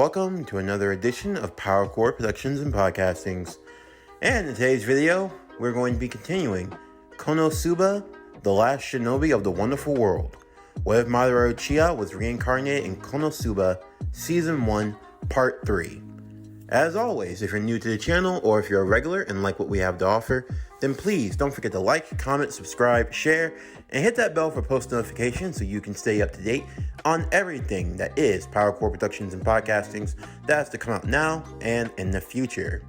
welcome to another edition of Power Core Productions and Podcastings. And in today's video, we're going to be continuing Konosuba, the last shinobi of the wonderful world. What if Madara Uchiha was reincarnated in Konosuba Season 1, Part 3. As always, if you're new to the channel or if you're a regular and like what we have to offer, then please don't forget to like, comment, subscribe, share, and hit that bell for post notifications so you can stay up to date on everything that is Power Core Productions and Podcastings that has to come out now and in the future.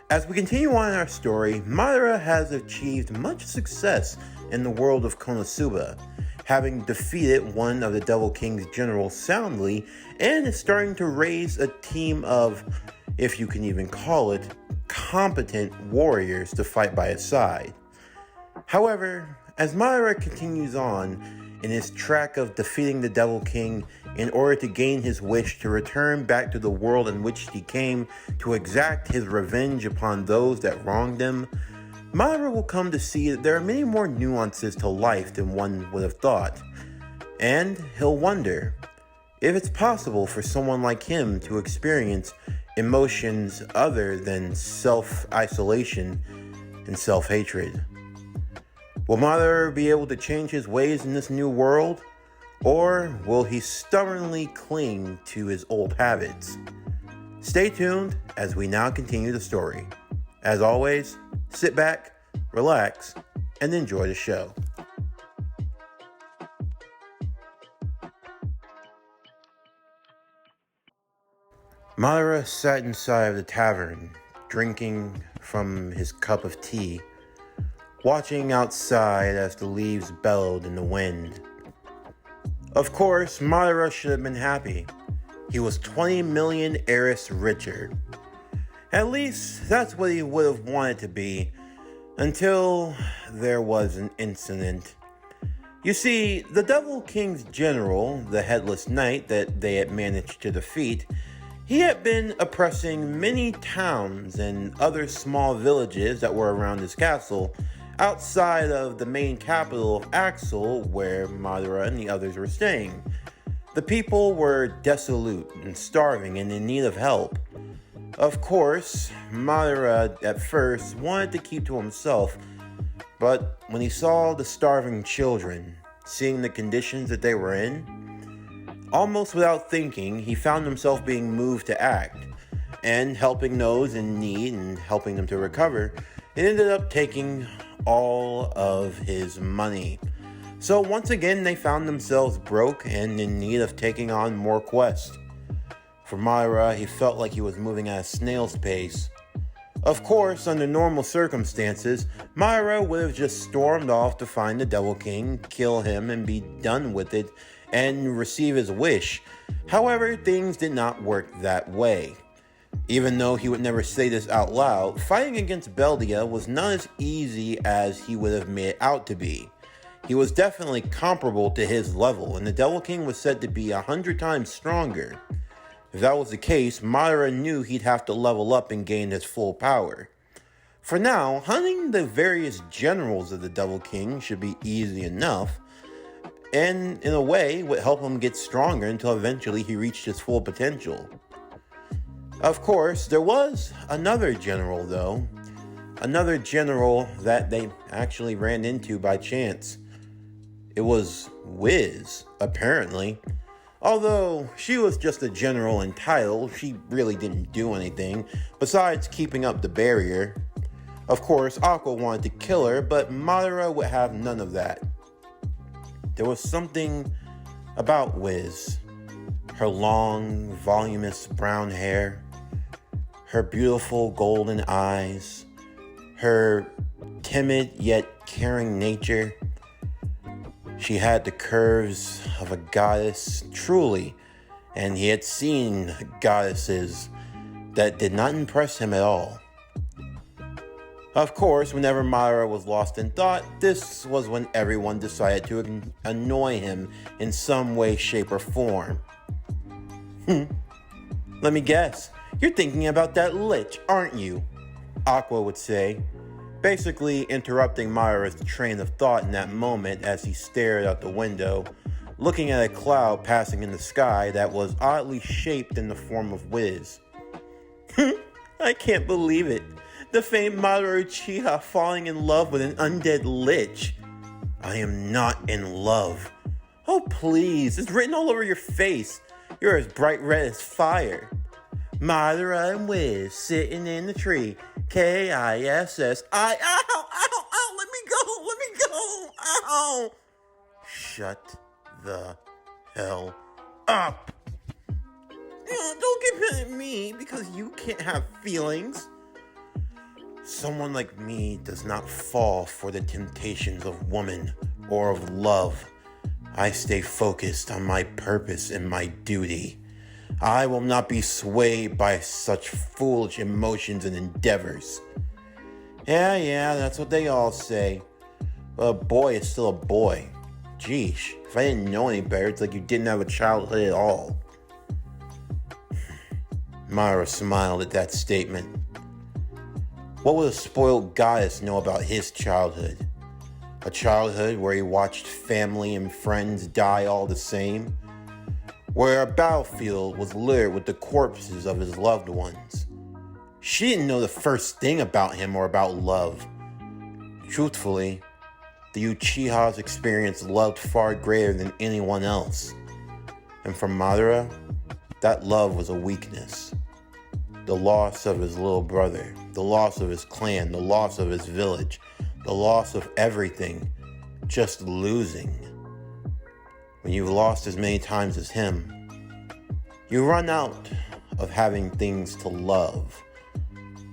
As we continue on in our story, Madara has achieved much success in the world of Konosuba, having defeated one of the Devil King's generals soundly, and is starting to raise a team of, if you can even call it, competent warriors to fight by his side. However, as Madara continues on in his track of defeating the Devil King in order to gain his wish to return back to the world in which he came to exact his revenge upon those that wronged him, Madara will come to see that there are many more nuances to life than one would have thought, and he'll wonder if it's possible for someone like him to experience emotions other than self-isolation and self-hatred. Will Madara be able to change his ways in this new world, or will he stubbornly cling to his old habits? Stay tuned as we now continue the story. As always, sit back, relax, and enjoy the show. Madara sat inside of the tavern, drinking from his cup of tea, watching outside as the leaves bellowed in the wind. Of course, Madara should have been happy. He was 20 million Eris richer. At least, that's what he would have wanted to be, until there was an incident. You see, the Devil King's general, the Headless Knight that they had managed to defeat, he had been oppressing many towns and other small villages that were around his castle, outside of the main capital of Axel, where Madara and the others were staying. The people were desolate and starving and in need of help. Of course, Madara at first wanted to keep to himself, but when he saw the starving children, seeing the conditions that they were in, almost without thinking, he found himself being moved to act, and helping those in need and helping them to recover. It ended up taking all of his money. So once again, they found themselves broke and in need of taking on more quests. For Madara, he felt like he was moving at a snail's pace. Of course, under normal circumstances, Madara would have just stormed off to find the Devil King, kill him, and be done with it, and receive his wish. However, things did not work that way. Even though he would never say this out loud, fighting against Beldia was not as easy as he would have made it out to be. He was definitely comparable to his level, and the Devil King was said to be 100 times stronger. If that was the case, Madara knew he'd have to level up and gain his full power. For now, hunting the various generals of the Devil King should be easy enough, and in a way would help him get stronger until eventually he reached his full potential. Of course, there was another general though. Another general that they actually ran into by chance. It was Wiz, apparently. Although she was just a general in title, she really didn't do anything besides keeping up the barrier. Of course, Aqua wanted to kill her, but Madara would have none of that. There was something about Wiz. Her long, voluminous brown hair, her beautiful golden eyes, her timid yet caring nature. She had the curves of a goddess, truly, and he had seen goddesses that did not impress him at all. Of course, whenever Madara was lost in thought, this was when everyone decided to annoy him in some way, shape, or form. Let me guess, you're thinking about that lich, aren't you? Aqua would say, basically interrupting Madara's train of thought in that moment as he stared out the window, looking at a cloud passing in the sky that was oddly shaped in the form of Wiz. I can't believe it. The famed Madara Uchiha falling in love with an undead lich. I am not in love. Oh please, it's written all over your face. You're as bright red as fire. Madara and Wiz sitting in the tree. K-I-S-S-I. Ow, ow, ow, let me go, ow. Shut the hell up. Don't get mad at me because you can't have feelings. Someone like me does not fall for the temptations of woman or of love. I stay focused on my purpose and my duty. I will not be swayed by such foolish emotions and endeavors. Yeah, that's what they all say. But a boy is still a boy. Geesh, if I didn't know any better, it's like you didn't have a childhood at all. Madara smiled at that statement. What would a spoiled goddess know about his childhood? A childhood where he watched family and friends die all the same? Where a battlefield was littered with the corpses of his loved ones? She didn't know the first thing about him or about love. Truthfully, the Uchihas experienced love far greater than anyone else. And for Madara, that love was a weakness. The loss of his little brother, the loss of his clan, the loss of his village, the loss of everything, just losing. When you've lost as many times as him, you run out of having things to love.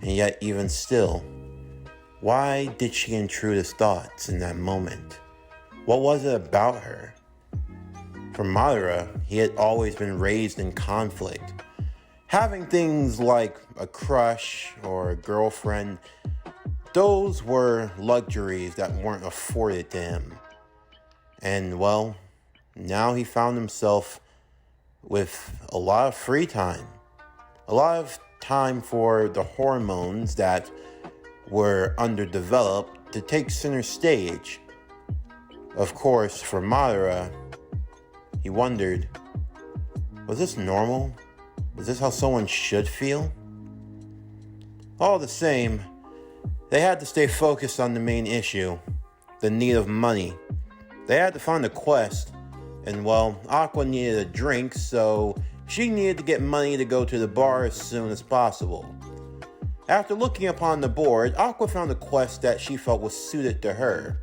And yet, even still, why did she intrude his thoughts in that moment? What was it about her? For Madara, he had always been raised in conflict. Having things like a crush or a girlfriend, those were luxuries that weren't afforded to him. And well, now he found himself with a lot of free time. A lot of time for the hormones that were underdeveloped to take center stage. Of course, for Madara, he wondered, was this normal? Was this how someone should feel? All the same, they had to stay focused on the main issue, the need of money. They had to find a quest, and well, Aqua needed a drink, so she needed to get money to go to the bar as soon as possible. After looking upon the board, Aqua found a quest that she felt was suited to her,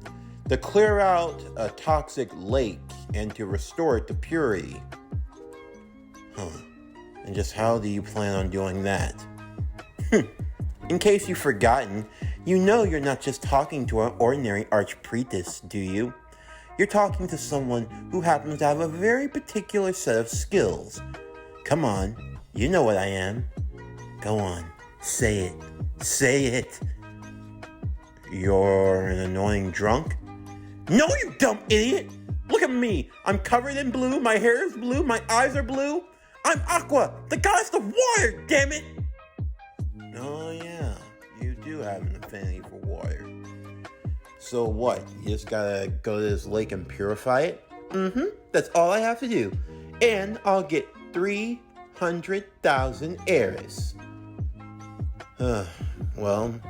to clear out a toxic lake and to restore it to purity. And just how do you plan on doing that? In case you've forgotten, you know you're not just talking to an ordinary archpriest, do you? You're talking to someone who happens to have a very particular set of skills. Come on, you know what I am. Go on, say it. Say it. You're an annoying drunk? No, you dumb idiot! Look at me! I'm covered in blue, my hair is blue, my eyes are blue. I'm Aqua, the goddess of water, damn it! Oh yeah, you do have an affinity for water. So what, you just gotta go to this lake and purify it? That's all I have to do. And I'll get 300,000 Eris. Well,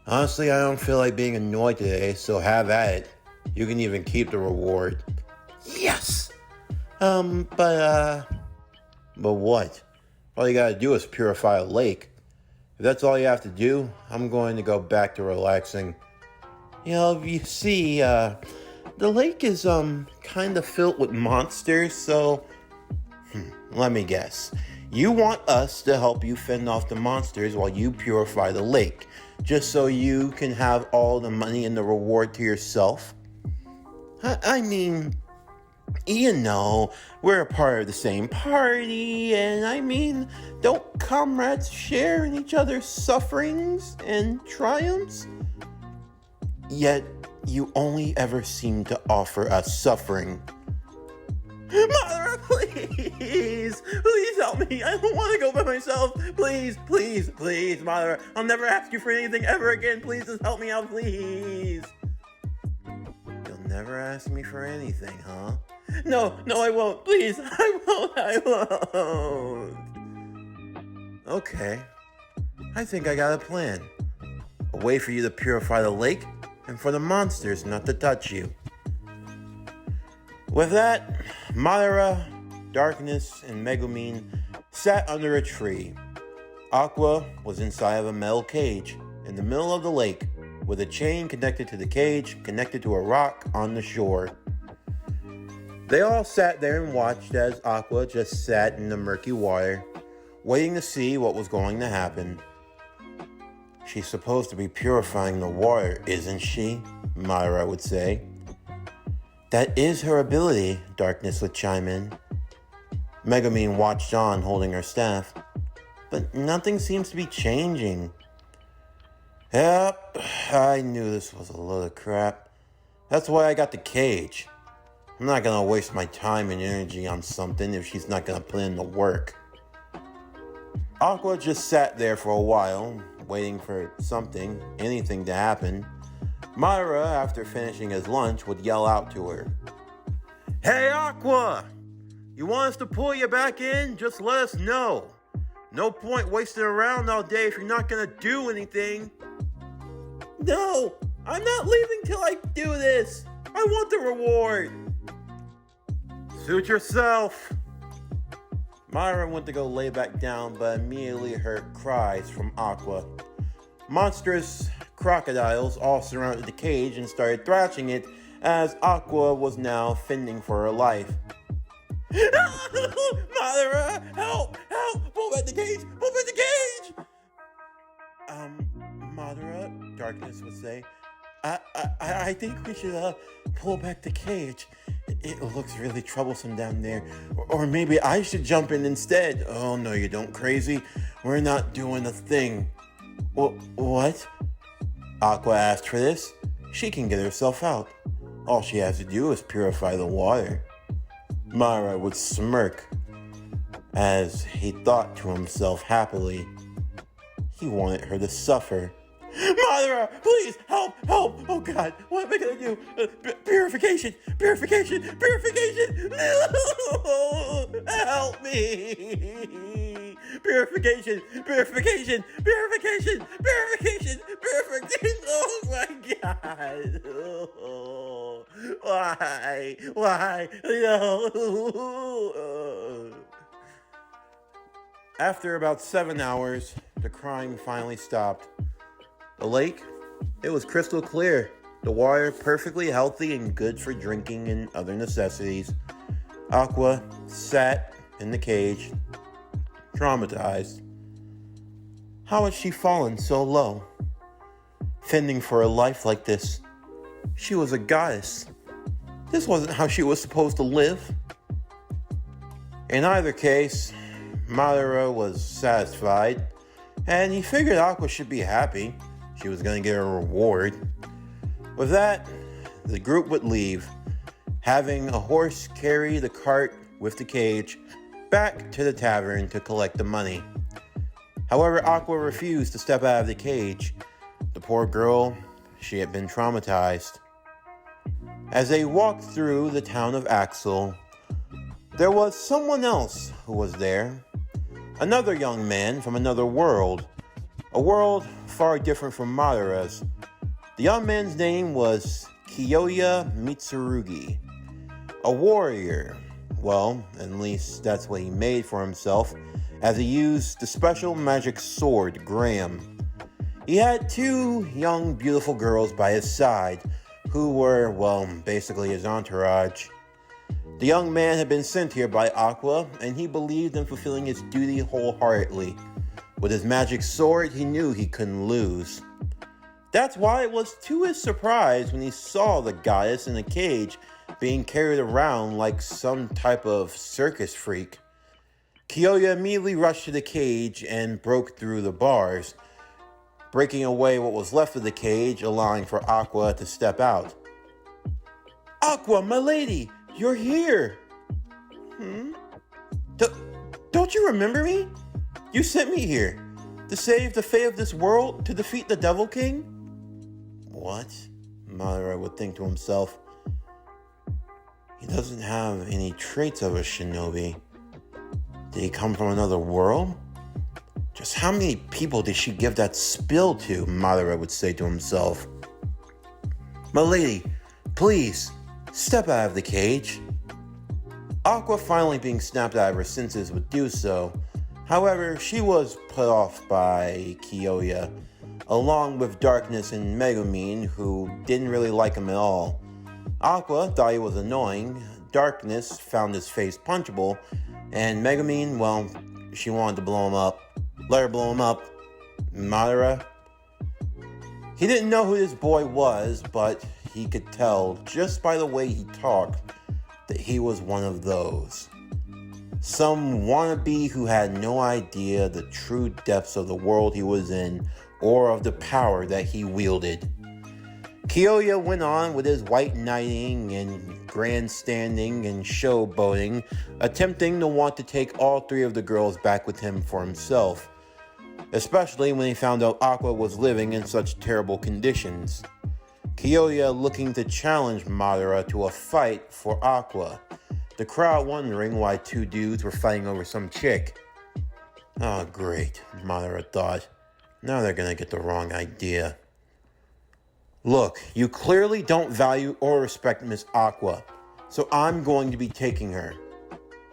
honestly, I don't feel like being annoyed today, so have at it. You can even keep the reward. Yes! But what? All you gotta do is purify a lake. If that's all you have to do, I'm going to go back to relaxing. You know, you see, the lake is, kind of filled with monsters, so... let me guess. You want us to help you fend off the monsters while you purify the lake, just so you can have all the money and the reward to yourself? I mean, you know, we're a part of the same party, and I mean, don't comrades share in each other's sufferings and triumphs? Yet, you only ever seem to offer us suffering. Madara, please help me. I don't want to go by myself. Please, Madara. I'll never ask you for anything ever again. Please just help me out, please. You'll never ask me for anything, huh? No, I won't. Please, I won't. Okay, I think I got a plan. A way for you to purify the lake and for the monsters not to touch you. With that, Madara, Darkness, and Megumin sat under a tree. Aqua was inside of a metal cage in the middle of the lake, with a chain connected to the cage connected to a rock on the shore. They all sat there and watched as Aqua just sat in the murky water, waiting to see what was going to happen. She's supposed to be purifying the water, isn't she? Madara would say. That is her ability, Darkness would chime in. Megumin watched on, holding her staff, but nothing seems to be changing. Yep, I knew this was a load of crap. That's why I got the cage. I'm not gonna waste my time and energy on something if she's not gonna put in the work. Aqua just sat there for a while, waiting for anything to happen. Madara, after finishing his lunch, would yell out to her. Hey Aqua! You want us to pull you back in? Just let us know. No point wasting around all day if you're not gonna do anything. No! I'm not leaving till I do this! I want the reward! Suit yourself! Madara went to go lay back down, but immediately heard cries from Aqua. Monstrous crocodiles all surrounded the cage and started thrashing it as Aqua was now fending for her life. Madara! Help! Help! Pull back the cage! Pull back the cage! Madara, Darkness would say, I think we should pull back the cage. It looks really troublesome down there. Or maybe I should jump in instead. Oh, no, you don't, crazy. We're not doing a thing. What? Aqua asked for this. She can get herself out. All she has to do is purify the water. Madara would smirk as he thought to himself happily. He wanted her to suffer. Madara, please, help! Oh God, what am I gonna do? Purification! No! Help me! Purification! Oh my God! Oh, why? No! After about 7 hours, the crying finally stopped. The lake, it was crystal clear. The water perfectly healthy and good for drinking and other necessities. Aqua sat in the cage, traumatized. How had she fallen so low? Fending for a life like this. She was a goddess. This wasn't how she was supposed to live. In either case, Madara was satisfied, and he figured Aqua should be happy. She was going to get a reward. With that, the group would leave, having a horse carry the cart with the cage back to the tavern to collect the money. However, Aqua refused to step out of the cage. The poor girl, she had been traumatized. As they walked through the town of Axel, there was someone else who was there. Another young man from another world. A world far different from Madara's. The young man's name was Kiyoya Mitsurugi. A warrior. Well, at least that's what he made for himself, as he used the special magic sword, Graham. He had 2 young, beautiful girls by his side, who were, well, basically his entourage. The young man had been sent here by Aqua, and he believed in fulfilling his duty wholeheartedly. With his magic sword, he knew he couldn't lose. That's why it was to his surprise when he saw the goddess in a cage being carried around like some type of circus freak. Kiyoya immediately rushed to the cage and broke through the bars, breaking away what was left of the cage, allowing for Aqua to step out. Aqua, my lady, you're here! Don't you remember me? You sent me here to save the fate of this world, to defeat the Devil King? What? Madara would think to himself. He doesn't have any traits of a shinobi. Did he come from another world? Just how many people did she give that spill to? Madara would say to himself. My lady, please, step out of the cage. Aqua finally being snapped out of her senses would do so. However, she was put off by Kyoya, along with Darkness and Megumin, who didn't really like him at all. Aqua thought he was annoying, Darkness found his face punchable, and Megumin, well, she wanted to blow him up. Let her blow him up. Madara? He didn't know who this boy was, but he could tell, just by the way he talked, that he was one of those. Some wannabe who had no idea the true depths of the world he was in, or of the power that he wielded. Kyoya went on with his white knighting and grandstanding and showboating, attempting to want to take all three of the girls back with him for himself, especially when he found out Aqua was living in such terrible conditions. Kyoya looking to challenge Madara to a fight for Aqua, the crowd wondering why two dudes were fighting over some chick. Oh great, Madara thought. Now they're gonna get the wrong idea. Look, you clearly don't value or respect Miss Aqua, so I'm going to be taking her.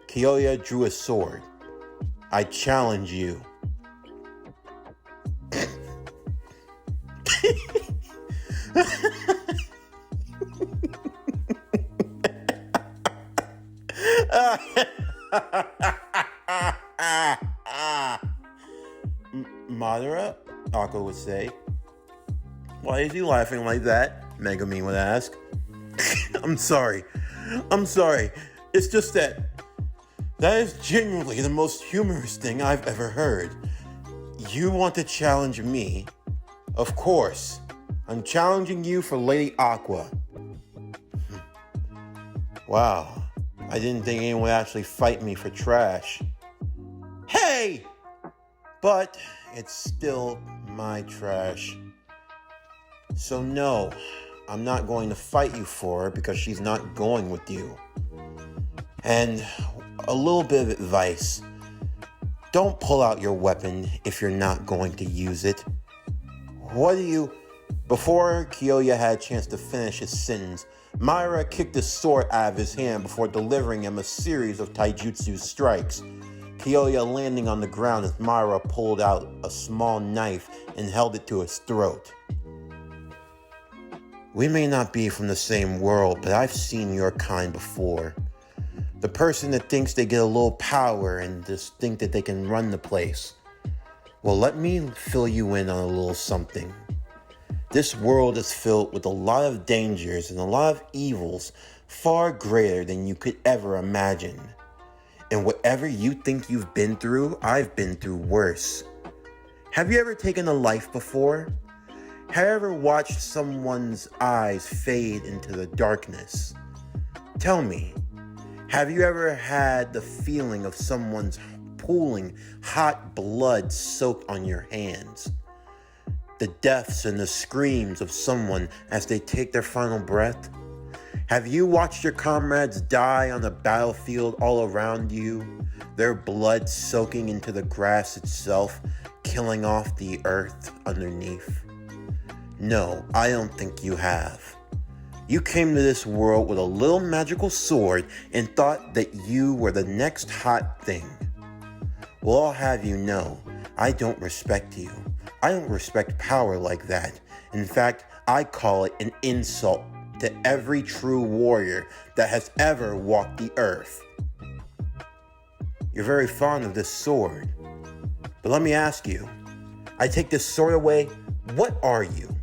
Kyoya drew a sword. I challenge you. Madara, Aqua would say. Why is he laughing like that? Megumin would ask. I'm sorry. It's just that is genuinely the most humorous thing I've ever heard. You want to challenge me? Of course. I'm challenging you for Lady Aqua. Wow. I didn't think anyone would actually fight me for trash. Hey! But it's still my trash. So no, I'm not going to fight you for her because she's not going with you. And a little bit of advice. Don't pull out your weapon if you're not going to use it. Before Kyoya had a chance to finish his sentence, Madara kicked the sword out of his hand before delivering him a series of taijutsu strikes. Kyoya landing on the ground as Madara pulled out a small knife and held it to his throat. We may not be from the same world, but I've seen your kind before. The person that thinks they get a little power and just think that they can run the place. Well, let me fill you in on a little something. This world is filled with a lot of dangers and a lot of evils far greater than you could ever imagine. And whatever you think you've been through, I've been through worse. Have you ever taken a life before? Have you ever watched someone's eyes fade into the darkness? Tell me, have you ever had the feeling of someone's pooling hot blood soaked on your hands? The deaths and the screams of someone as they take their final breath? Have you watched your comrades die on the battlefield all around you, their blood soaking into the grass itself, killing off the earth underneath? No, I don't think you have. You came to this world with a little magical sword and thought that you were the next hot thing. Well, I'll have you know, I don't respect you. I don't respect power like that. In fact, I call it an insult to every true warrior that has ever walked the earth. You're very fond of this sword. But let me ask you, I take this sword away, what are you?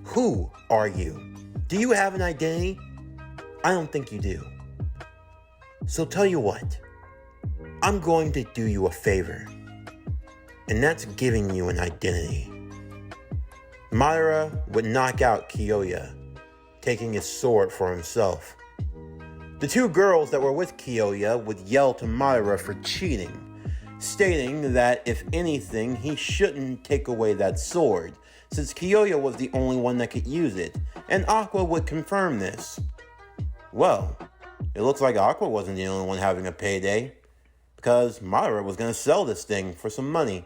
Who are you? Do you have an identity? I don't think you do. So tell you what, I'm going to do you a favor, and that's giving you an identity. Madara would knock out Kyoya, taking his sword for himself. The two girls that were with Kyoya would yell to Madara for cheating, stating that if anything, he shouldn't take away that sword, since Kyoya was the only one that could use it, and Aqua would confirm this. Well, It looks like Aqua wasn't the only one having a payday, because Madara was going to sell this thing for some money.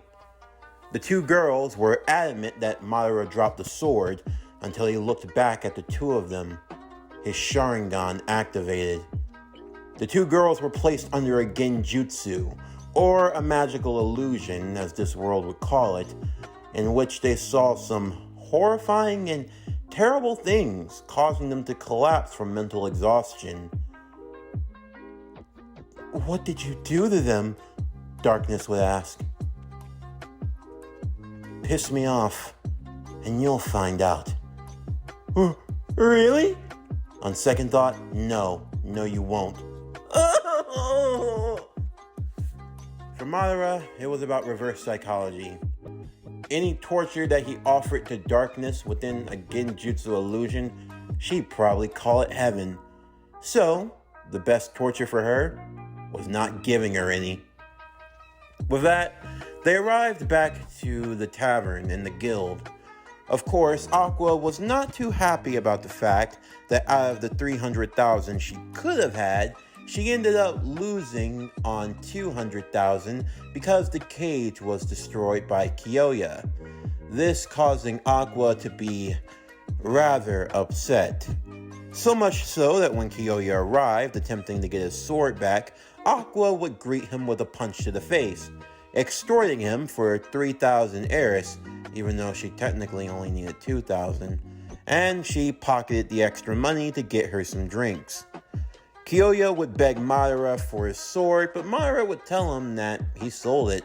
The two girls were adamant that Madara dropped the sword until he looked back at the two of them, his Sharingan activated. The two girls were placed under a genjutsu, or a magical illusion, as this world would call it, in which they saw some horrifying and terrible things, causing them to collapse from mental exhaustion. "What did you do to them?" Darkness would ask. "Piss me off, and you'll find out." "Really?" On second thought, no, you won't. For Madara, it was about reverse psychology. Any torture that he offered to Darkness within a genjutsu illusion, she'd probably call it heaven. So, the best torture for her was not giving her any. With that, they arrived back to the tavern and the guild. Of course, Aqua was not too happy about the fact that out of the 300,000 she could have had, she ended up losing on 200,000 because the cage was destroyed by Kyoya. This causing Aqua to be rather upset. So much so that when Kyoya arrived attempting to get his sword back, Aqua would greet him with a punch to the face, extorting him for 3,000 Eris, even though she technically only needed 2,000, and she pocketed the extra money to get her some drinks. Kyoya would beg Madara for his sword, but Madara would tell him that he sold it,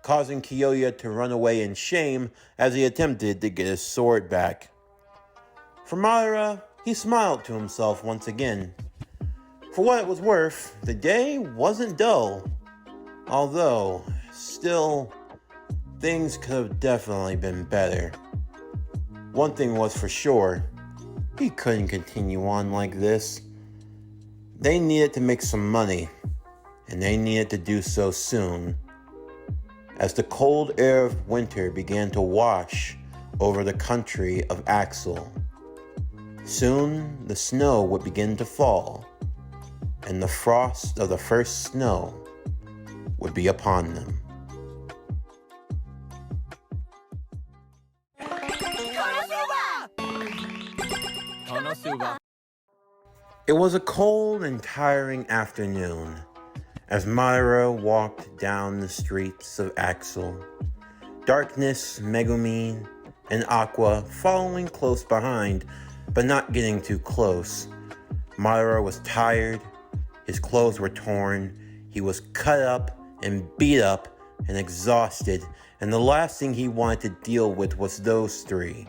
causing Kyoya to run away in shame as he attempted to get his sword back. For Madara, he smiled to himself once again. For what it was worth, the day wasn't dull, although still, things could have definitely been better. One thing was for sure, he couldn't continue on like this. They needed to make some money, and they needed to do so soon. As the cold air of winter began to wash over the country of Axel, soon the snow would begin to fall, and the frost of the first snow would be upon them. Konosuba! It was a cold and tiring afternoon as Madara walked down the streets of Axel. Darkness, Megumin, and Aqua following close behind, but not getting too close. Madara was tired, his clothes were torn, he was cut up and beat up and exhausted, and the last thing he wanted to deal with was those three.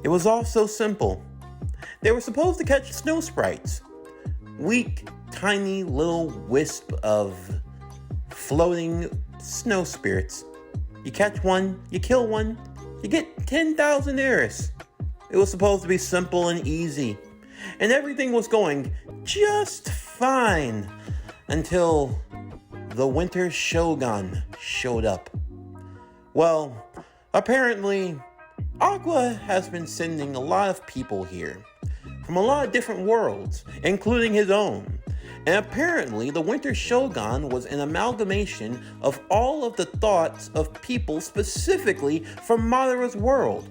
It was all so simple. They were supposed to catch snow sprites. Weak, tiny little wisp of floating snow spirits. You catch one, you kill one, you get 10,000 Eris. It was supposed to be simple and easy. And everything was going just fine until the Winter Shogun showed up. Well, apparently, Aqua has been sending a lot of people here from a lot of different worlds, including his own. And apparently, the Winter Shogun was an amalgamation of all of the thoughts of people specifically from Madara's world.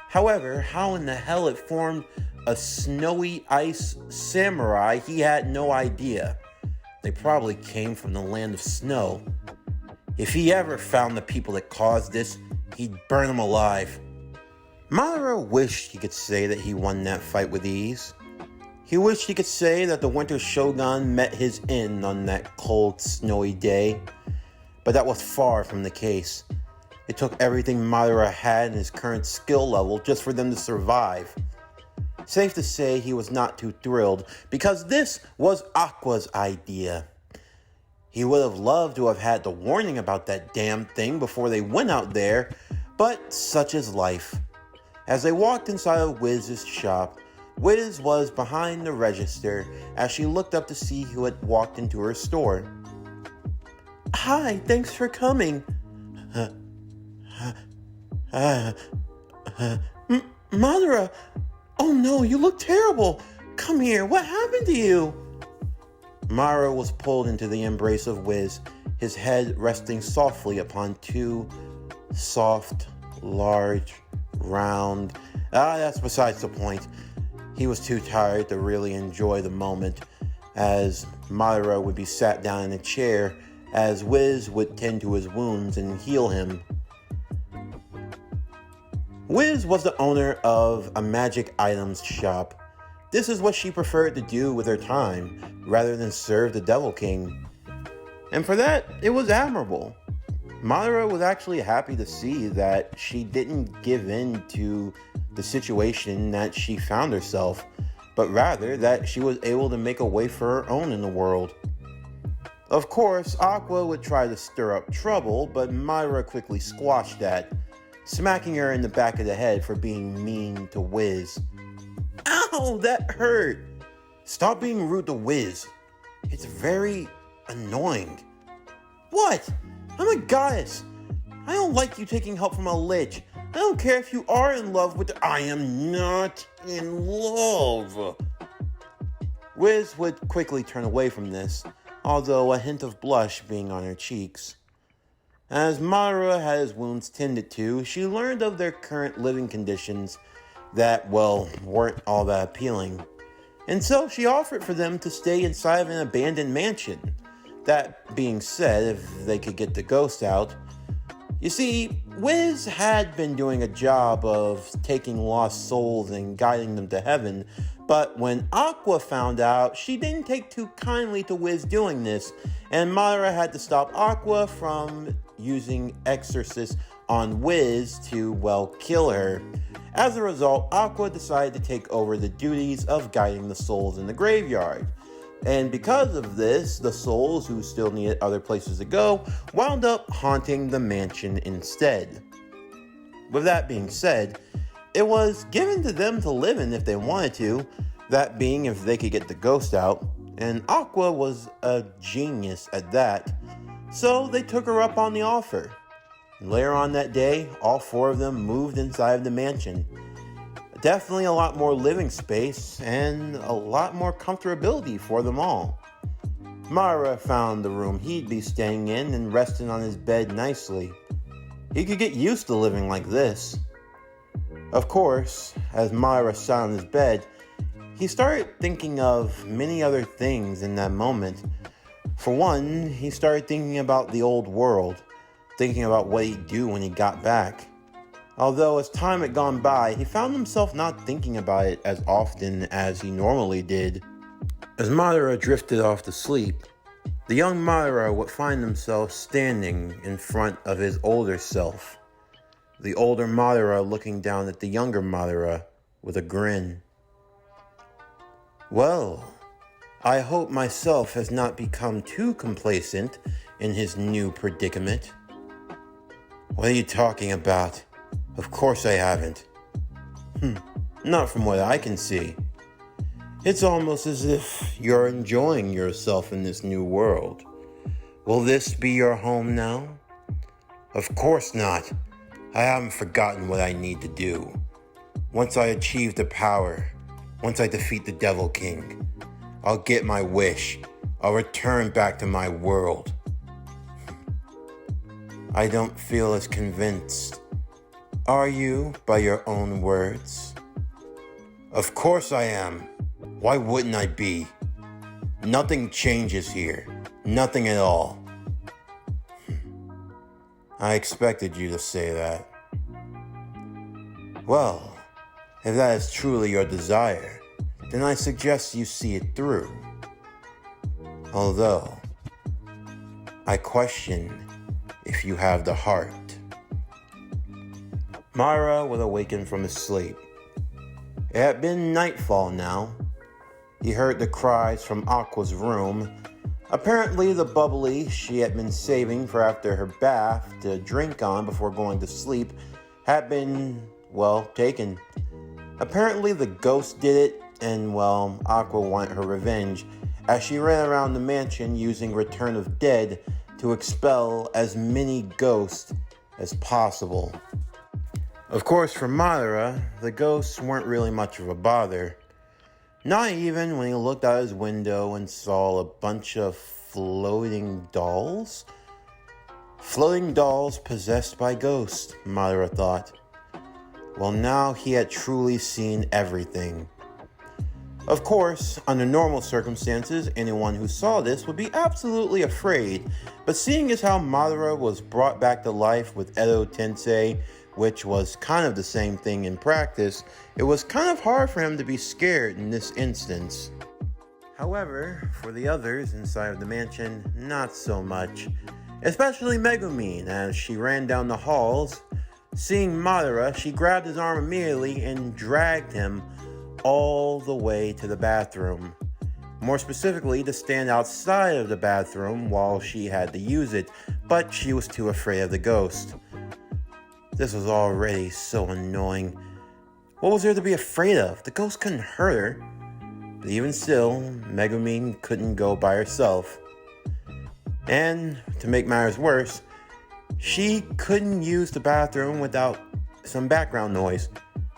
However, how in the hell it formed a snowy ice samurai, he had no idea. They probably came from the land of snow. If he ever found the people that caused this, he'd burn them alive. Madara wished he could say that he won that fight with ease. He wished he could say that the Winter Shogun met his end on that cold, snowy day. But that was far from the case. It took everything Madara had in his current skill level just for them to survive. Safe to say he was not too thrilled, because this was Aqua's idea. He would have loved to have had the warning about that damn thing before they went out there, but such is life. As they walked inside of Wiz's shop, Wiz was behind the register as she looked up to see who had walked into her store. "Hi, thanks for coming." Madara, oh no, you look terrible. Come here, what happened to you? Madara was pulled into the embrace of Wiz, his head resting softly upon two soft, large, round... that's besides the point. He was too tired to really enjoy the moment, as Madara would be sat down in a chair as Wiz would tend to his wounds and heal him. Wiz was the owner of a magic items shop. This is what she preferred to do with her time, rather than serve the Devil King. And for that, it was admirable. Madara was actually happy to see that she didn't give in to the situation that she found herself, but rather that she was able to make a way for her own in the world. Of course, Aqua would try to stir up trouble, but Madara quickly squashed that, smacking her in the back of the head for being mean to Wiz. Ow, that hurt! Stop being rude to Wiz. It's very annoying. What? I'm a goddess. I don't like you taking help from a lich. I don't care if you are in love with... I am not in love. Wiz would quickly turn away from this, although a hint of blush being on her cheeks. As Madara had his wounds tended to, she learned of their current living conditions that, well, weren't all that appealing. And so she offered for them to stay inside of an abandoned mansion. That being said, if they could get the ghost out. You see, Wiz had been doing a job of taking lost souls and guiding them to heaven, but when Aqua found out, she didn't take too kindly to Wiz doing this, and Madara had to stop Aqua from using Exorcist on Wiz to, well, kill her. As a result, Aqua decided to take over the duties of guiding the souls in the graveyard. And because of this, the souls who still needed other places to go wound up haunting the mansion instead. With that being said, it was given to them to live in if they wanted to, that being if they could get the ghost out, and Aqua was a genius at that, so they took her up on the offer. Later on that day, all four of them moved inside of the mansion. Definitely a lot more living space and a lot more comfortability for them all. Madara found the room he'd be staying in and resting on his bed nicely. He could get used to living like this. Of course, as Madara sat on his bed, he started thinking of many other things in that moment. For one, he started thinking about the old world, thinking about what he'd do when he got back. Although as time had gone by, he found himself not thinking about it as often as he normally did. As Madara drifted off to sleep, the young Madara would find himself standing in front of his older self. The older Madara looking down at the younger Madara with a grin. Well, I hope myself has not become too complacent in his new predicament. What are you talking about? Of course I haven't. Not from what I can see. It's almost as if you're enjoying yourself in this new world. Will this be your home now? Of course not. I haven't forgotten what I need to do. Once I achieve the power, once I defeat the Devil King, I'll get my wish. I'll return back to my world. I don't feel as convinced. Are you, by your own words? Of course I am. Why wouldn't I be? Nothing changes here. Nothing at all. I expected you to say that. Well, if that is truly your desire, then I suggest you see it through. Although, I question if you have the heart. Madara would awaken from his sleep. It had been nightfall now. He heard the cries from Aqua's room. Apparently the bubbly she had been saving for after her bath to drink on before going to sleep had been, well, taken. Apparently the ghost did it, and, well, Aqua wanted her revenge as she ran around the mansion using Return of Dead to expel as many ghosts as possible. Of course, for Madara, the ghosts weren't really much of a bother. Not even when he looked out his window and saw a bunch of floating dolls? Floating dolls possessed by ghosts, Madara thought. Well, now he had truly seen everything. Of course, under normal circumstances, anyone who saw this would be absolutely afraid, but seeing as how Madara was brought back to life with Edo Tensei, which was kind of the same thing in practice, it was kind of hard for him to be scared in this instance. However, for the others inside of the mansion, not so much. Especially Megumin, as she ran down the halls. Seeing Madara, she grabbed his arm immediately and dragged him all the way to the bathroom. More specifically, to stand outside of the bathroom while she had to use it, but she was too afraid of the ghost. This was already so annoying. What was there to be afraid of? The ghost couldn't hurt her. But even still, Megumin couldn't go by herself. And to make matters worse, she couldn't use the bathroom without some background noise.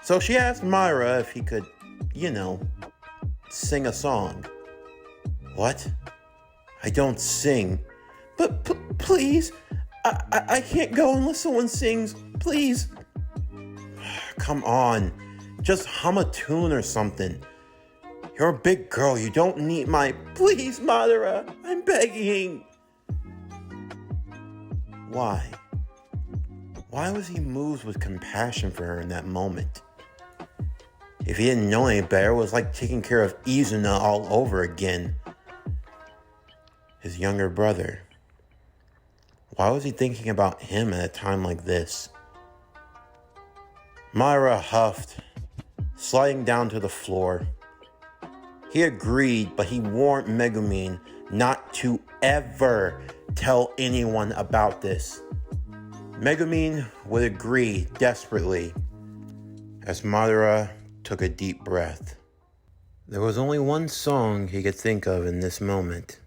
So she asked Madara if he could, sing a song. What? I don't sing. But please, I can't go unless someone sings. Please. Come on. Just hum a tune or something. You're a big girl. You don't need my... Please, Madara. I'm begging. Why? Why was he moved with compassion for her in that moment? If he didn't know any better, it was like taking care of Izuna all over again. His younger brother. Why was he thinking about him at a time like this? Madara huffed, sliding down to the floor. He agreed, but he warned Megumin not to ever tell anyone about this. Megumin would agree desperately as Madara took a deep breath. There was only one song he could think of in this moment.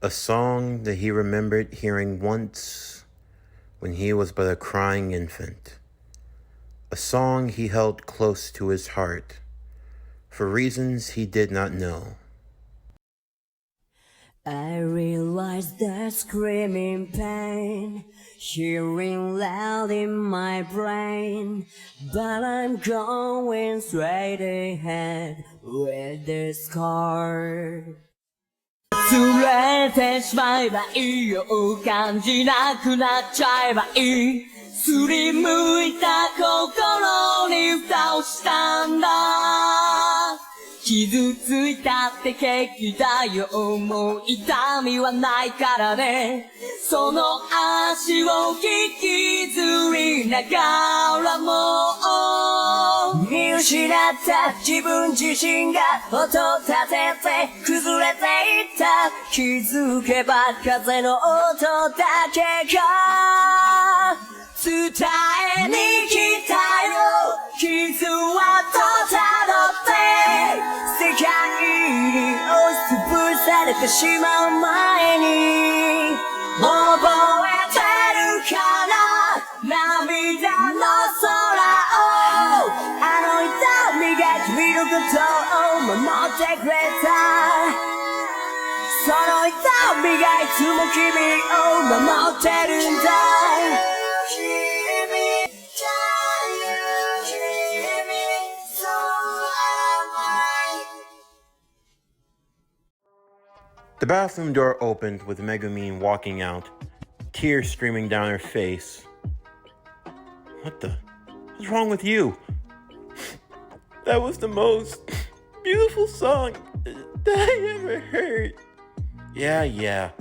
A song that he remembered hearing once when he was but a crying infant. A song he held close to his heart for reasons he did not know. I realize that screaming pain, hearing loud in my brain, but I'm going straight ahead with this scar. 連れてしまえばいいよ、感じなくなっちゃえばいい。すりむいた心に蓋をしたんだ。傷ついたって平気だよ、もう痛みはないからね。その足を引きずりながらも見失った自分自身が音立てて崩れていった。気づけば風の音だけが伝えに来たよ。傷はとたどって世界に押しつぶされてしまう前に覚えてるかな、涙の空を。あの痛みが君のことを守ってくれた。その痛みがいつも君を守ってるんだ。The bathroom door opened with Megumin walking out, tears streaming down her face. What's wrong with you? That was the most beautiful song that I ever heard. Yeah.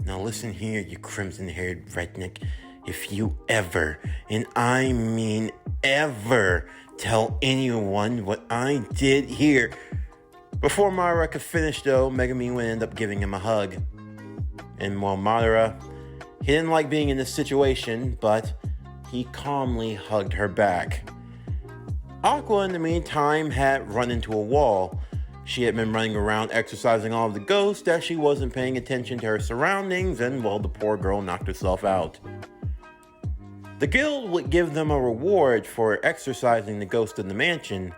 Now listen here, you crimson-haired redneck. If you ever, and I mean ever, tell anyone what I did here. Before Madara could finish though, Megumin would end up giving him a hug. And while Madara, he didn't like being in this situation, but he calmly hugged her back. Aqua, in the meantime, had run into a wall. She had been running around exercising all of the ghosts as she wasn't paying attention to her surroundings, and well, the poor girl knocked herself out. The guild would give them a reward for exorcising the ghost in the mansion,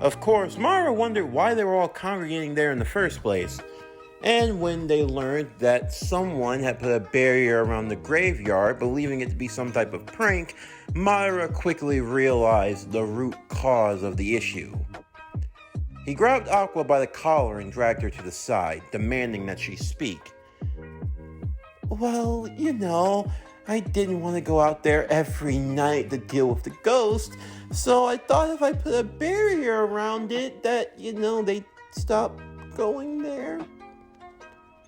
Of course, Madara wondered why they were all congregating there in the first place. And when they learned that someone had put a barrier around the graveyard, believing it to be some type of prank, Madara quickly realized the root cause of the issue. He grabbed Aqua by the collar and dragged her to the side, demanding that she speak. Well, I didn't want to go out there every night to deal with the ghost, so I thought if I put a barrier around it that, they'd stop going there.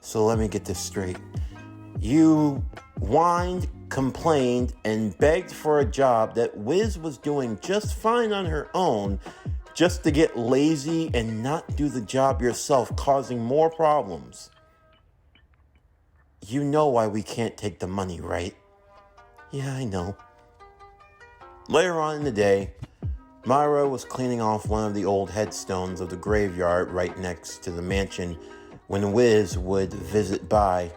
So let me get this straight. You whined, complained, and begged for a job that Wiz was doing just fine on her own, just to get lazy and not do the job yourself, causing more problems. You know why we can't take the money, right? Yeah, I know. Later on in the day, Madara was cleaning off one of the old headstones of the graveyard right next to the mansion when Wiz would visit by.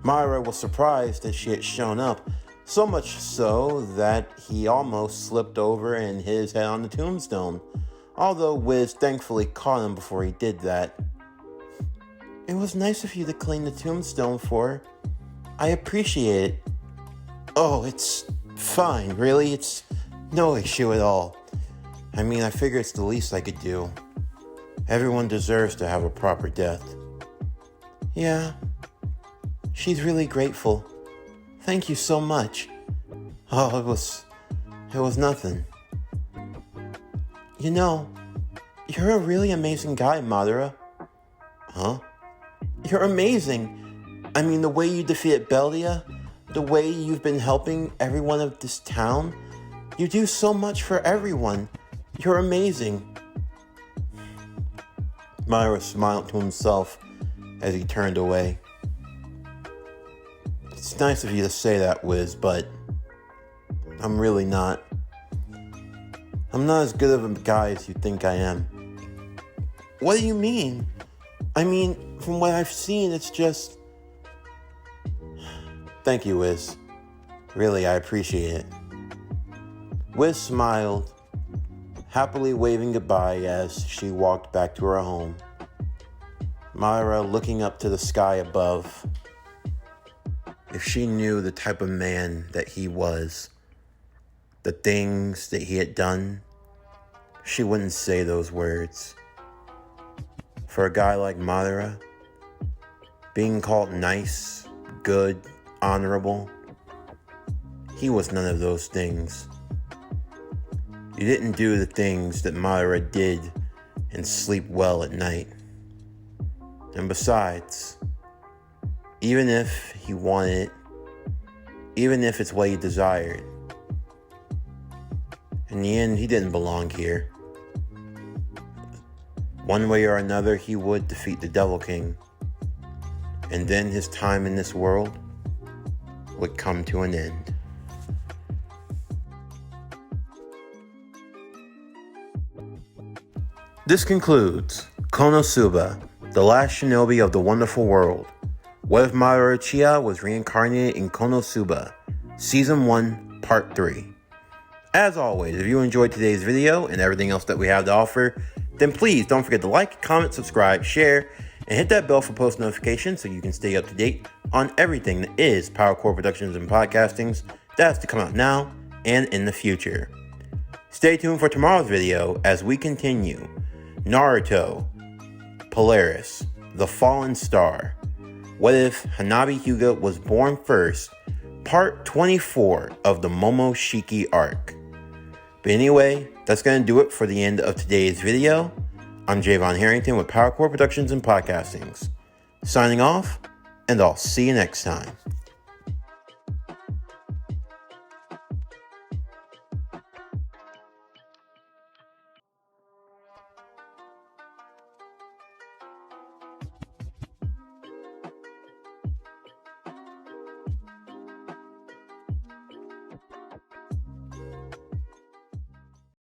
Madara was surprised that she had shown up, so much so that he almost slipped over and hit his head on the tombstone, although Wiz thankfully caught him before he did that. It was nice of you to clean the tombstone for her. I appreciate it. Oh, it's fine, really. It's no issue at all. I figure it's the least I could do. Everyone deserves to have a proper death. Yeah, she's really grateful. Thank you so much. Oh, it was nothing. You're a really amazing guy, Madara. Huh? You're amazing. The way you defeated Beldia, the way you've been helping everyone of this town. You do so much for everyone. You're amazing. Madara smiled to himself as he turned away. It's nice of you to say that, Wiz, but I'm really not. I'm not as good of a guy as you think I am. What do you mean? From what I've seen, it's just... Thank you, Wiz. Really, I appreciate it. Wiz smiled, happily waving goodbye as she walked back to her home. Madara looking up to the sky above. If she knew the type of man that he was, the things that he had done, she wouldn't say those words. For a guy like Madara, being called nice, good, honorable, he was none of those things. You didn't do the things that Madara did and sleep well at night. And besides, even if he wanted it, even if it's what he desired, in the end, he didn't belong here. One way or another, he would defeat the Devil King. And then his time in this world would come to an end. This concludes Konosuba, the last shinobi of the wonderful world. What if Madara Uchiha was reincarnated in Konosuba? Season 1, Part 3. As always, if you enjoyed today's video and everything else that we have to offer, then please don't forget to like, comment, subscribe, share, and hit that bell for post notifications so you can stay up to date on everything that is PowerCore Productions and Podcastings that's to come out now and in the future. Stay tuned for tomorrow's video as we continue Naruto, Polaris, The Fallen Star. What if Hanabi Hyuga was born first? Part 24 of the Momoshiki arc. But anyway, that's going to do it for the end of today's video. I'm Javon Harrington with PowerCore Productions and Podcastings. Signing off, and I'll see you next time.